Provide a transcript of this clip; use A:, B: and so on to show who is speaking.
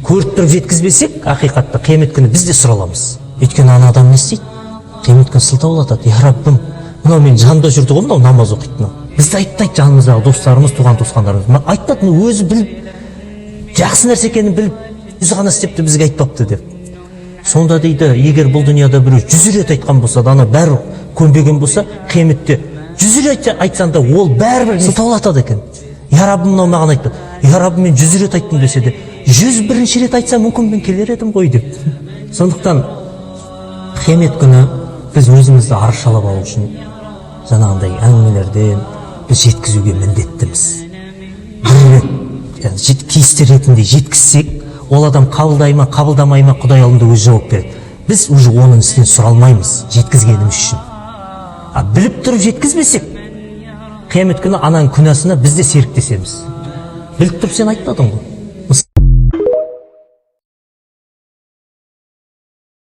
A: көріп тұрып жеткізбесек, ақиқатта қиямет күні біз де сұраламыз. Өйткені ана адам не істейді? Қиямет күні сылтаулатады. Я Раббым, мынау мен жанында жүрді ғой, мынау намаз оқиды. Бізді айтпайды жанымыздағы достарымыз, туған-туысқандарымыз. Айтады, өзі біліп, жақсы нәрсе екенін біліп, өзі ғана істепті, бізге айтпапты деп. Сонда дейді, егер бұл дүнияда біреу 100 рет айтқан болса, ана бәрі көнбеген болса, қияметте 100 рет айтсаң да ол бәрібір сылтаулатады екен. Я Раббым, мынау маған айтпады. Я Раббым, мен 100 рет айттым десе де, 101-ші рет айтсам мүмкін мен келер едім ғой деп. Сондықтан қиямет күні біз өзімізді арашалап алу үшін жаңағындай әңгімелерден біз жеткізуге міндеттіміз. Бір рет кейістер ретінде жеткізсек, ол адам қабылдай ма, қабылдамай ма, Құдай алдында өз жауап береді. Біз уже оның істен сұралмаймыз жеткізгеніміз үшін. Біліп тұрып жеткізбесек, қиямет күні ананың күнәсына біз де серіктесеміз. Біліп тұрып сен айтпадың ғой.